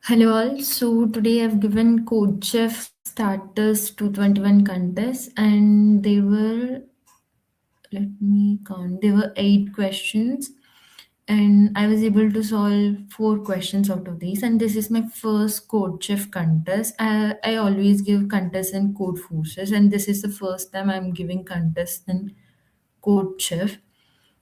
Hello all. So today I've given codechef starters 221 contests and they were, let me count, there were 8 questions and I was able to solve 4 questions out of these, and this is my first codechef contest. I always give contests in code forces, and this is the first time I'm giving contests in codechef.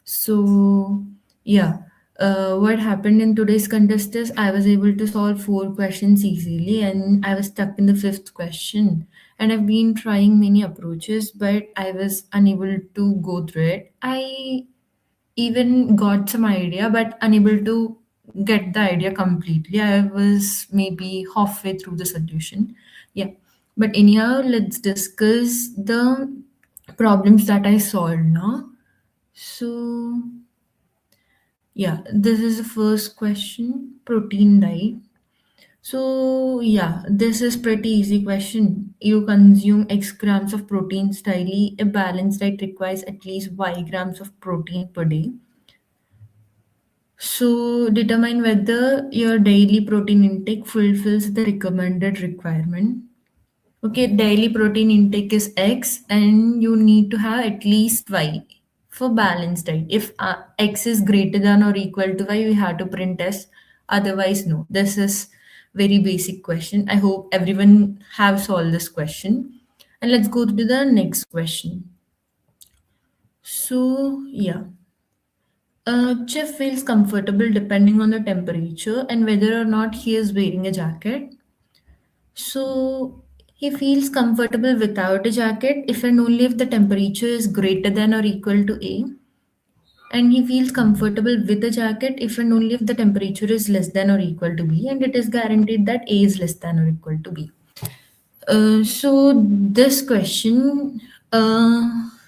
So, yeah, what happened in today's contest is I was able to solve 4 questions easily, and I was stuck in the fifth question. And I've been trying many approaches, but I was unable to go through it. I even got some idea, but unable to get the idea completely. I was maybe halfway through the solution. Yeah. But anyhow, let's discuss the problems that I solved now. So, yeah, this is the first question, protein diet. So, yeah, this is pretty easy question. You consume X grams of proteins daily. A balanced diet requires at least Y grams of protein per day. So, determine whether your daily protein intake fulfills the recommended requirement. Okay, daily protein intake is X and you need to have at least Y for balanced diet. If X is greater than or equal to Y, we have to print S. Otherwise, no. This is very basic question. I hope everyone have solved this question. And let's go to the next question. So, yeah. Chef feels comfortable depending on the temperature and whether or not he is wearing a jacket. So he feels comfortable without a jacket if and only if the temperature is greater than or equal to A. And he feels comfortable with a jacket if and only if the temperature is less than or equal to B. And it is guaranteed that A is less than or equal to B. So this question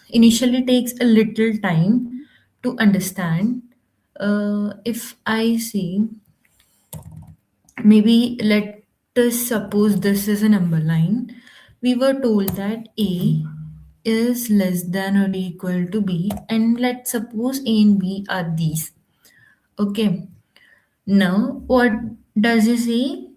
initially takes a little time to understand. If I say, maybe let us suppose this is a number line. We were told that A is less than or equal to B, and let's suppose A and B are these. Okay. Now, what does it say?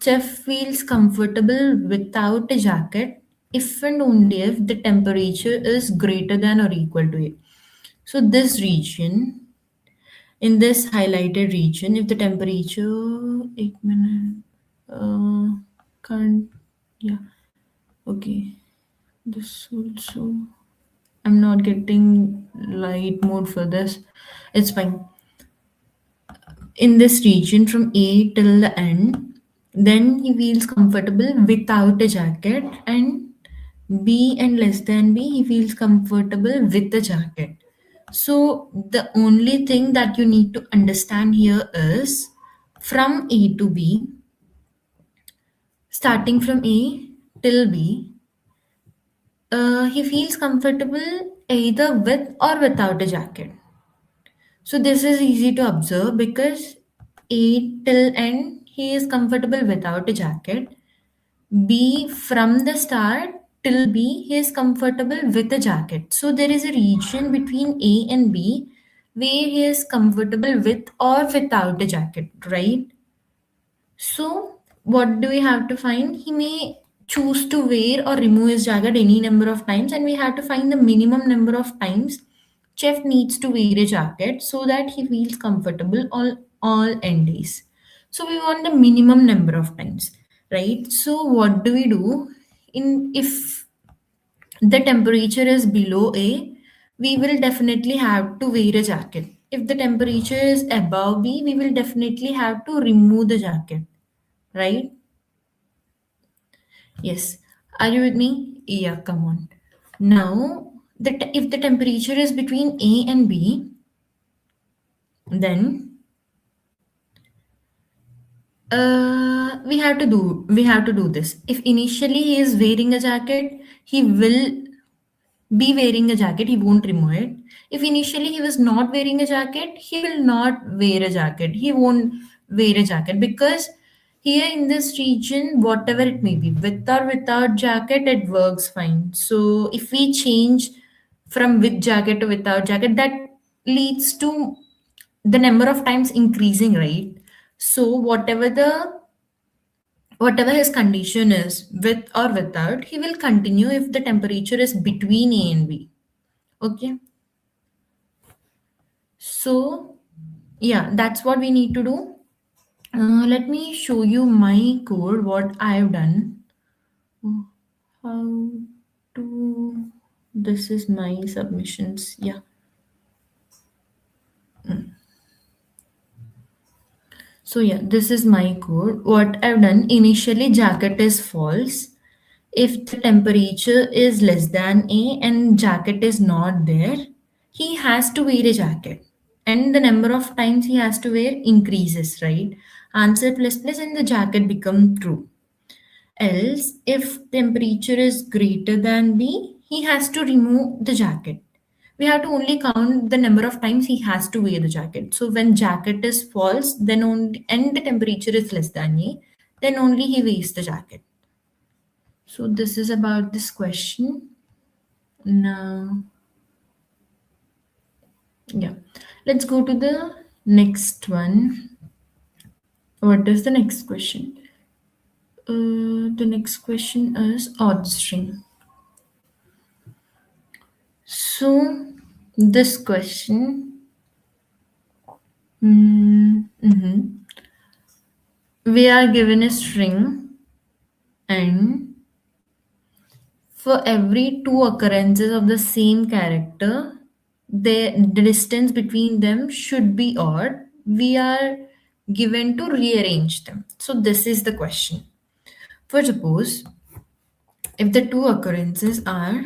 Chef feels comfortable without a jacket if and only if the temperature is greater than or equal to A. So, this region, in this highlighted region, if the temperature, 8 minute, uh, can't, yeah, okay, this also, I'm not getting light mode for this, it's fine. In this region from A till the end, then he feels comfortable without a jacket, and B and less than B, he feels comfortable with the jacket. So the only thing that you need to understand here is from A to B, starting from A till B, he feels comfortable either with or without a jacket. So this is easy to observe because A till end he is comfortable without a jacket. B from the start till B he is comfortable with a jacket. So there is a region between A and B where he is comfortable with or without a jacket, right? So, what do we have to find? He may choose to wear or remove his jacket any number of times, and we have to find the minimum number of times chef needs to wear a jacket so that he feels comfortable all end days. So we want the minimum number of times, right? So what do we do? In if the temperature is below A, we will definitely have to wear a jacket. If the temperature is above B, we will definitely have to remove the jacket, right? Yes. Are you with me? Yeah, come on. Now, if the temperature is between A and B, then we have to do this. If initially he is wearing a jacket, he will be wearing a jacket, he won't remove it. If initially he was not wearing a jacket, he will not wear a jacket, he won't wear a jacket, because here in this region, whatever it may be, with or without jacket, it works fine. So if we change from with jacket to without jacket, that leads to the number of times increasing, right? So whatever the whatever his condition is, with or without, he will continue if the temperature is between A and B. Okay, so yeah, that's what we need to do. Let me show you my code, what I've done. How to, this is my submissions. Yeah. So yeah, this is my code. What I've done, initially jacket is false. If the temperature is less than A and jacket is not there, he has to wear a jacket. And the number of times he has to wear increases, right? Answer plus plus and the jacket become true. Else, if temperature is greater than B, he has to remove the jacket. We have to only count the number of times he has to wear the jacket. So when jacket is false, then only and the temperature is less than A, then only he wears the jacket. So this is about this question. Now, yeah, let's go to the next one. What is the next question? The next question is odd string. So this question, we are given a string, and for every two occurrences of the same character, the distance between them should be odd. We are given to rearrange them. So this is the question. For suppose if the two occurrences are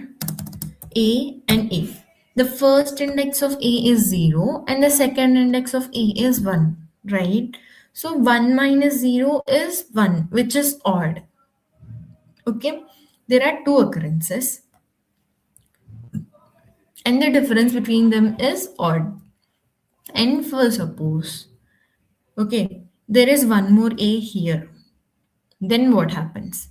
A and A, the first index of A is 0 and the second index of A is 1, right? So 1 minus 0 is 1, which is odd. Okay, there are two occurrences and the difference between them is odd. And for suppose, okay, there is one more A here, then what happens?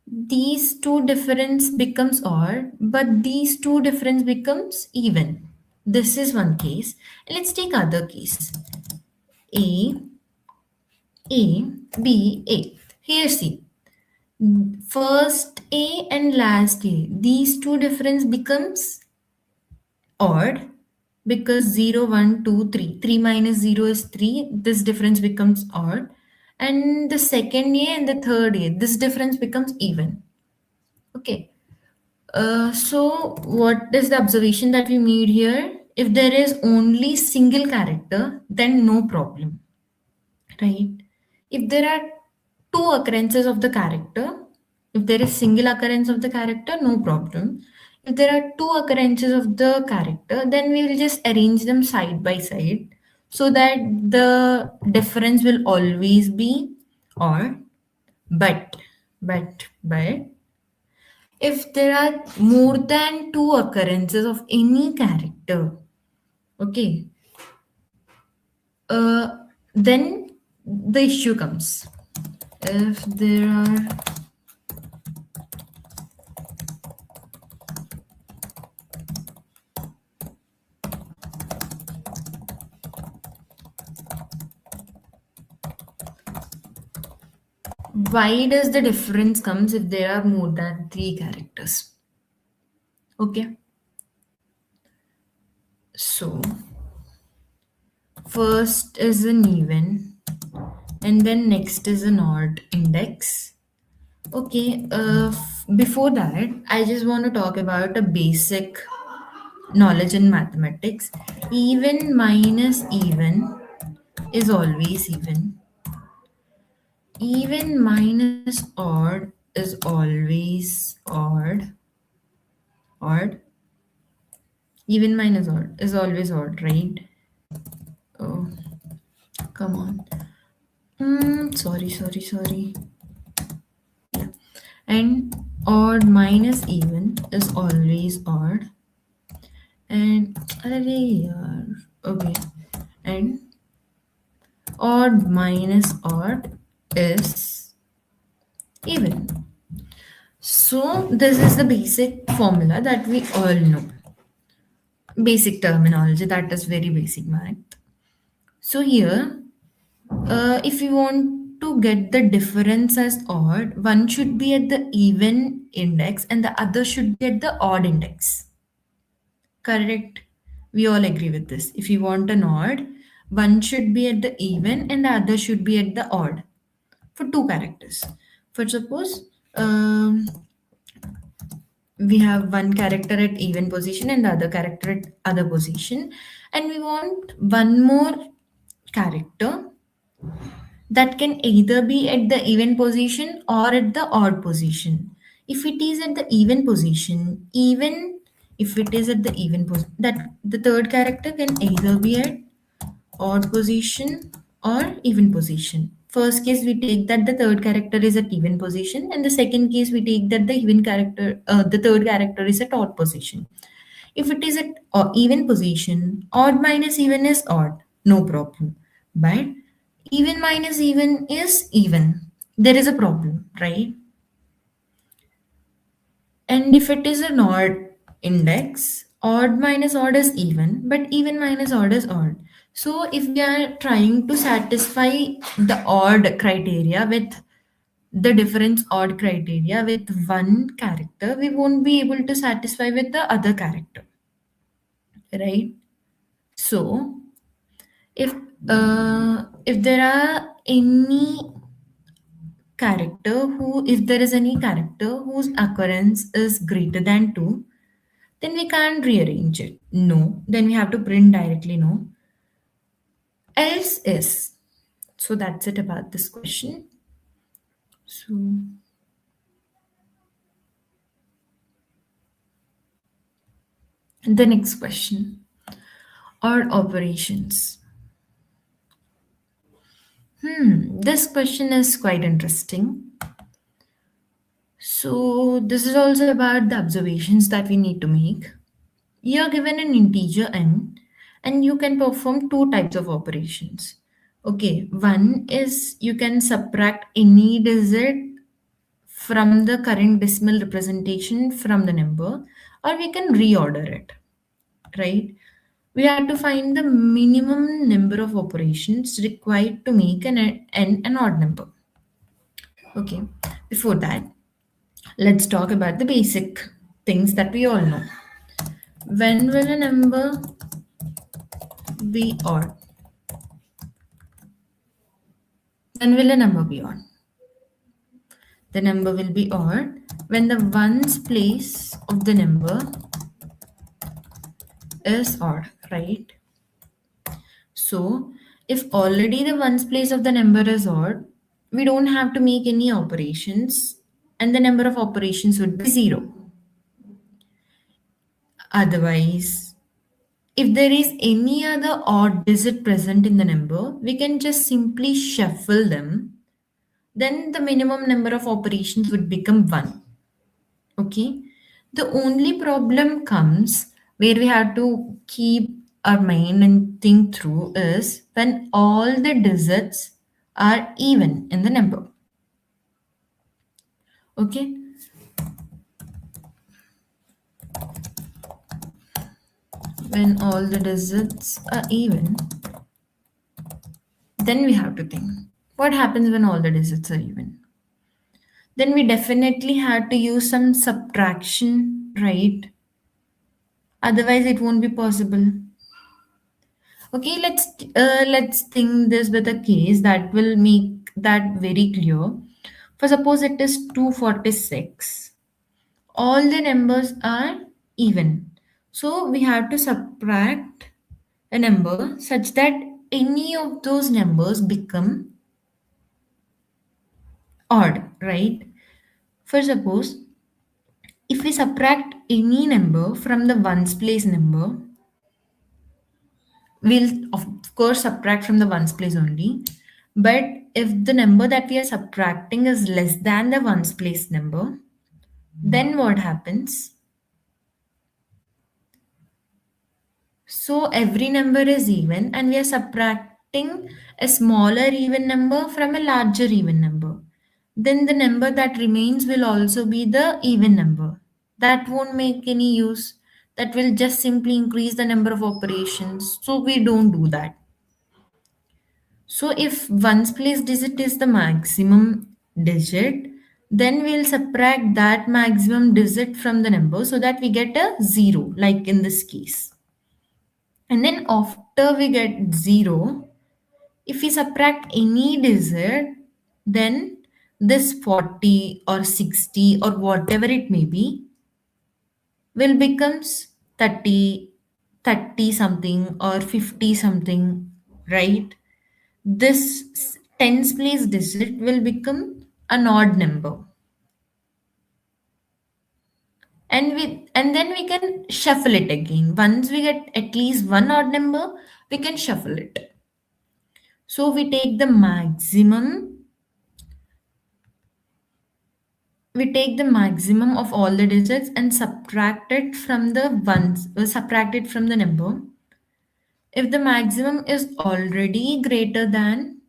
These two difference becomes odd, but these two difference becomes even. This is one case. Let's take other case. A, A, B, A. Here see, first A and last A. These two difference becomes odd because 0, 1, 2, 3. 3 minus 0 is 3. This difference becomes odd. And the second A and the third A, this difference becomes even. Okay. So what is the observation that we made here? If there is only single character, then no problem, right? If there are two occurrences of the character, if there is single occurrence of the character, no problem. If there are two occurrences of the character, then we will just arrange them side by side so that the difference will always be odd. But if there are more than two occurrences of any character, okay, then the issue comes. If there are why does the difference comes if there are more than three characters? Okay, so first is an even and then next is an odd index. Okay, before that, I just want to talk about a basic knowledge in mathematics. Even minus even is always even. Even minus odd is always odd. Odd. Even minus odd is always odd, right? Oh, come on. Sorry. Yeah. And odd minus even is always odd. And okay. And odd minus odd is even. So this is the basic formula that we all know. Basic terminology, that is very basic math. So here, if you want to get the difference as odd, one should be at the even index and the other should be at the odd index. Correct? We all agree with this. If you want an odd, one should be at the even and the other should be at the odd for two characters. For suppose we have one character at even position and the other character at other position, and we want one more character that can either be at the even position or at the odd position. If it is at the even position, even if it is at the even position, that the third character can either be at odd position or even position. First case we take that the third character is at even position, and the second case we take that the the third character is at odd position. If it is at even position, odd minus even is odd, no problem. But even minus even is even. There is a problem, right? And if it is an odd index, odd minus odd is even, but even minus odd is odd. So if we are trying to satisfy the odd criteria with the difference odd criteria with one character, we won't be able to satisfy with the other character, right? So if there are any character who if there is any character whose occurrence is greater than 2, then we can't rearrange it. No, then we have to print directly no. Else is. So that's it about this question. So the next question are operations. This question is quite interesting. So this is also about the observations that we need to make. You are given an integer n and you can perform two types of operations. Okay, one is you can subtract any digit from the current decimal representation from the number, or we can reorder it, right? We have to find the minimum number of operations required to make an odd number. Okay, before that, let's talk about the basic things that we all know. When will a number be odd? When will a number be odd? The number will be odd when the ones place of the number is odd, right? So if already the ones place of the number is odd, we don't have to make any operations and the number of operations would be 0. Otherwise, if there is any other odd digit present in the number, we can just simply shuffle them. Then the minimum number of operations would become 1. Okay. The only problem comes where we have to keep our mind and think through is when all the digits are even in the number. Okay. When all the digits are even, then we have to think what happens when all the digits are even. Then we definitely had to use some subtraction, right? Otherwise, it won't be possible. Okay, let's think this with a case that will make that very clear. For suppose it is 246. All the numbers are even. So we have to subtract a number such that any of those numbers become odd, right? For suppose if we subtract any number from the ones place number, we'll of course subtract from the ones place only. But if the number that we are subtracting is less than the ones place number, then what happens? So every number is even and we are subtracting a smaller even number from a larger even number. Then the number that remains will also be the even number. That won't make any use. That will just simply increase the number of operations. So we don't do that. So if ones place digit is the maximum digit, then we'll subtract that maximum digit from the number so that we get a zero, like in this case. And then after we get zero, if we subtract any digit, then this 40 or 60 or whatever it may be will becomes 30, 30 something or 50 something, right? This tens place digit will become an odd number, and then we can shuffle it again. Once we get at least one odd number, we can shuffle it. So we take the maximum of all the digits and subtract it from the number. If the maximum is already greater than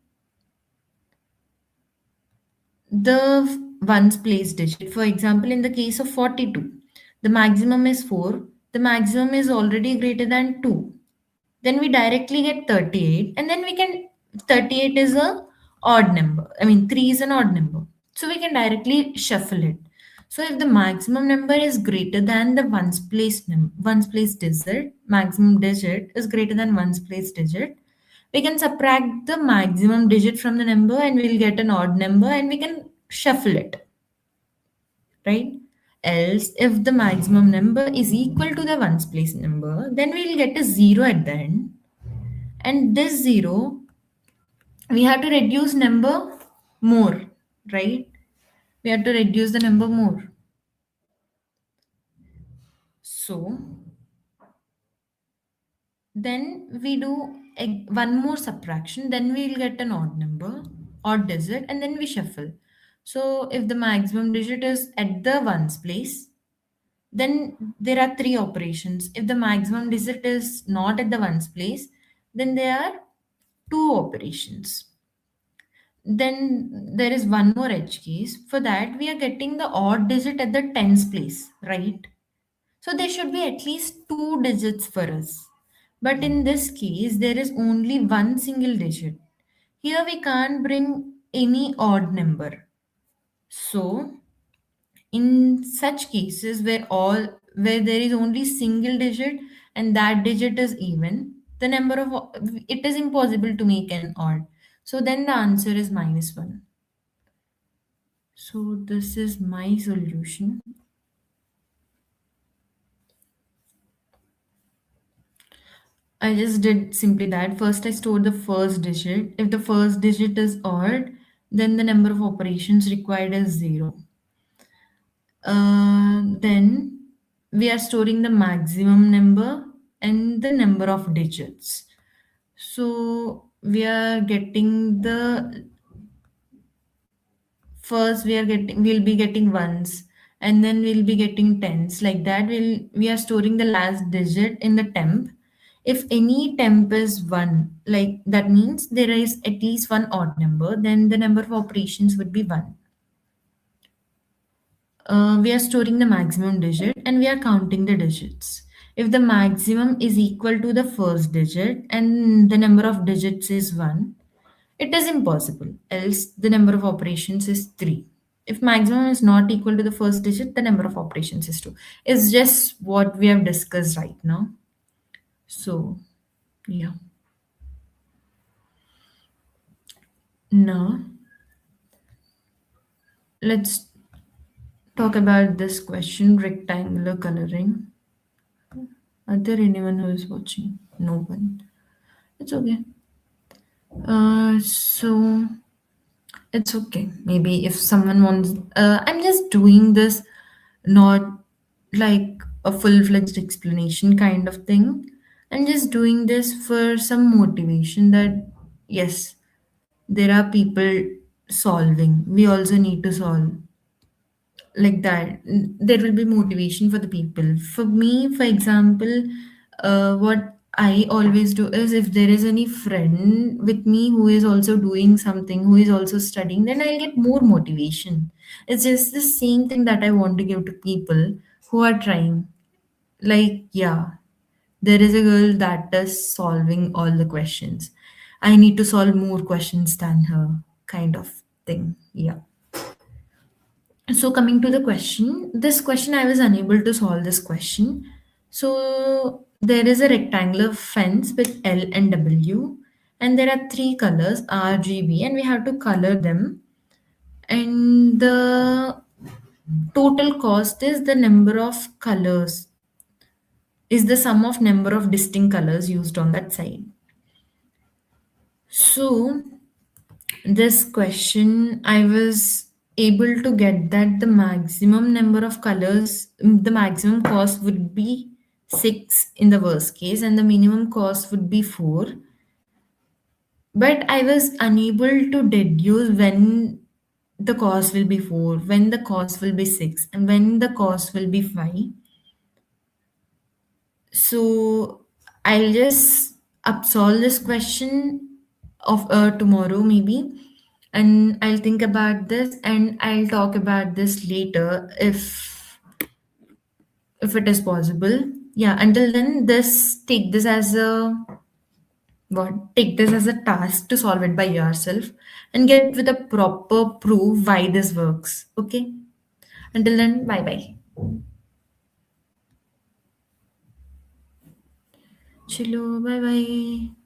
the ones place digit, for example, in the case of 42, the maximum is 4, the maximum is already greater than 2, then we directly get 38, and then we can 38 is a odd number. I mean 3 is an odd number. So we can directly shuffle it. So if the maximum number is greater than the ones place digit, maximum digit is greater than ones place digit, we can subtract the maximum digit from the number and we'll get an odd number and we can shuffle it, right? Else, if the maximum number is equal to the ones place number, then we'll get a zero at the end. And this zero, we have to reduce number more, right? We have to reduce the number more. So then we do one more subtraction, then we'll get an odd number, odd digit, and then we shuffle. So if the maximum digit is at the ones place, then there are three operations. If the maximum digit is not at the ones place, then there are two operations. Then there is one more edge case. For that, we are getting the odd digit at the tens place, right? So there should be at least two digits for us. But in this case, there is only one single digit. Here we can't bring any odd number. So in such cases where there is only single digit and that digit is even, the number of it is impossible to make an odd. So then the answer is -1. So this is my solution. I just did simply that. First, I stored the first digit. If the first digit is odd, then the number of operations required is 0. Then we are storing the maximum number and the number of digits. So we are getting the first we'll be getting ones, and then we'll be getting tens, like that we are storing the last digit in the temp. If any temp is 1, like that means there is at least one odd number, then the number of operations would be 1. We are storing the maximum digit and we are counting the digits. If the maximum is equal to the first digit and the number of digits is 1, it is impossible. Else, the number of operations is 3. If maximum is not equal to the first digit, the number of operations is 2. It's just what we have discussed right now. So, yeah. Now, let's talk about this question, rectangular coloring. Are there anyone who is watching? No one. It's okay. So it's okay. Maybe if someone wants, I'm just doing this not like a full-fledged explanation kind of thing. I'm just doing this for some motivation that yes, there are people solving. We also need to solve, like that. There will be motivation for the people. For me, for example, what I always do is if there is any friend with me who is also doing something, who is also studying, then I'll get more motivation. It's just the same thing that I want to give to people who are trying. Like, yeah, there is a girl that is solving all the questions. I need to solve more questions than her, kind of thing. Yeah. So coming to the question, this question I was unable to solve this question. So there is a rectangular fence with L and W, and there are three colors R, G, B, and we have to color them. And the total cost is the number of colors, is the sum of number of distinct colors used on that side. So this question, I was able to get that the maximum number of colors, the maximum cost would be 6 in the worst case, and the minimum cost would be 4. But I was unable to deduce when the cost will be 4, when the cost will be 6, and when the cost will be 5. So I'll just absolve this question of tomorrow maybe, and I'll think about this and I'll talk about this later if it is possible. Yeah. Until then, this take this as a take this as a task to solve it by yourself and get with a proper proof why this works. Okay. Until then, bye bye. Chilo, bye bye.